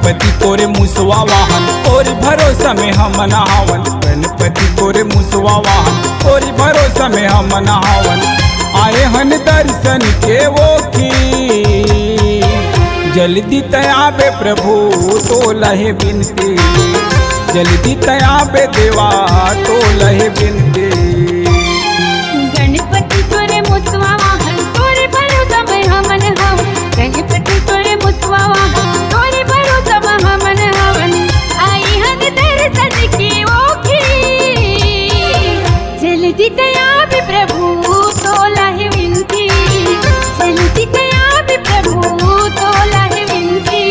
गणपति तोरे मुसवा वाहन तोरी भरोसा में हम नहावन। गणपति तोरे मुसवा वाहन तोरी भरोसा में हम नहावन। आए हन दर्शन के वो की जल्दी तयाबे प्रभु तो लहे बिनती। जल्दी तयाबे देवा तो लहे बिनती। गणपति तोरे मुसवा वाहन तोरे भरोसा में हम नहावन। गणपति तोरे मुसवा वाहन तोरे भरोसा में हम नहावन। आई हन दर्शन के वो की जल्दी तयाबे प्रभु तो लहे बिनती। जल्दी तयाबे प्रभु तो लहे बिनती।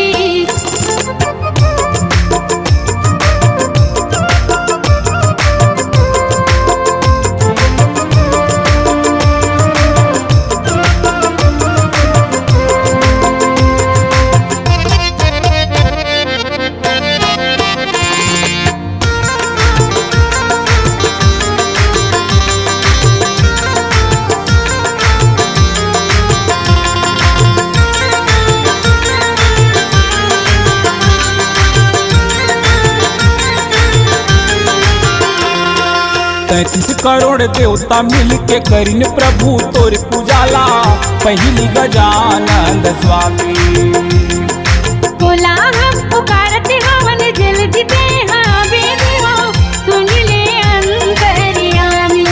तैतीस करोड़ देवता मिल के करिन प्रभु तोर पूजाला। पहली गजानंद स्वामी बोला हम पुकारते हवन जल्दी दे हावे देवा सुन ले अंतर्यामी।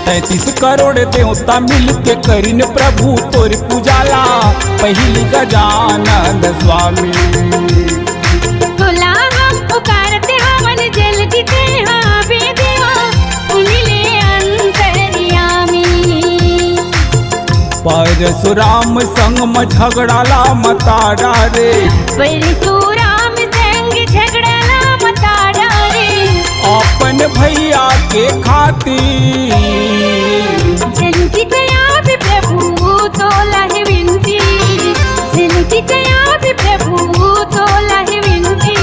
तैतीस करोड़ देवता मिल के करिन प्रभु तोर पूजाला। पहली गजानंद स्वामी बोला हम पुकारते हवन जल्दी दे हावे देवा सुन ले अंतर्यामी। परशुराम संग में झगड़ाला मतारा रे। परशुराम संग झगड़ाला मतारा रे। अपन भैया के खातिर जल्दी तयाबे प्रभु तो लहे बिनती। जल्दी तयाबे प्रभु तो लहे बिनती।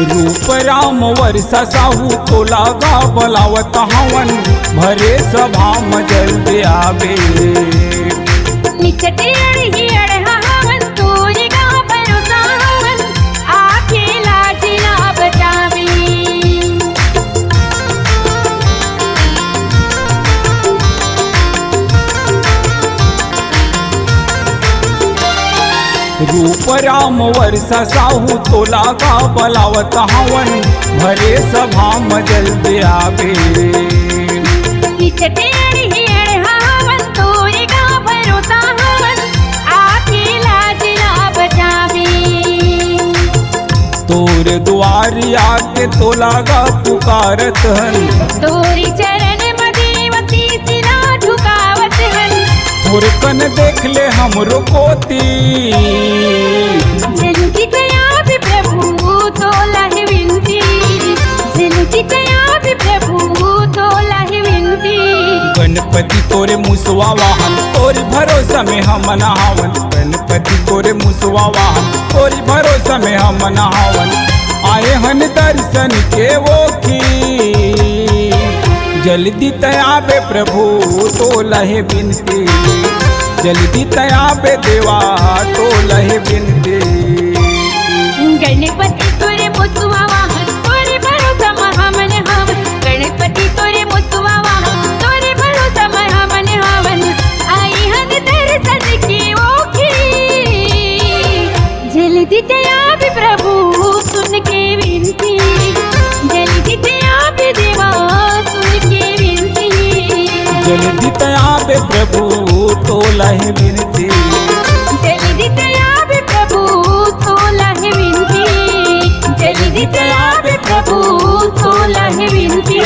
रूप राम वर्षा साहू तो लागा बलावत हवन। भरे सभा में जल्दी आवे निकटे अड़ही अड़हा हवन तोरे गा भरोसा हवन। आके लाज ना बचावे। रूप राम वर्षा साहू तो लागा बलावत हवन। भरे सभा में जल्दी आवे निकटे अड़ही अड़हा हवन तोरे गा भरोसा हवन। आके लाज ना बचावे। तोर द्वार आके तो लागा पुकारत हन। तोरी चरण मदेवती सिला झुकावत हन। तोर कन देख ले हमरो कोती। जल्दी तयाबे प्रभु तो लहे बिनती। जल्दी तयाबे प्रभु तो लहे बिनती। गणपति तोरे मुसवा वाहन तोरी भरोसा में हम नहावन। गणपति तोरे मुसवा वाहन तोरी भरोसा में हम नहावन। आए हन दर्शन के वो की जल्दी तयाबे प्रभु तो लहे बिनती। जल्दी तयाबे देवा तो लहे बिनती। गणपति तोरे मुसवा वाहन तोरे भरोसा में हम नहावन। गणपति तोरे मुसवा वाहन तोरे भरोसा में हम नहावन। आई हन दर्शन के वो की जल्दी तयाबे प्रभु सुन के विनती। जल्दी तयाबे देवा सुन के विनती। जल्दी तयाबे प्रभु तो लहे बिनती। जल्दी तयाबे प्रभु तो लहे बिनती। नित्य आवे प्रभु तोला है विनती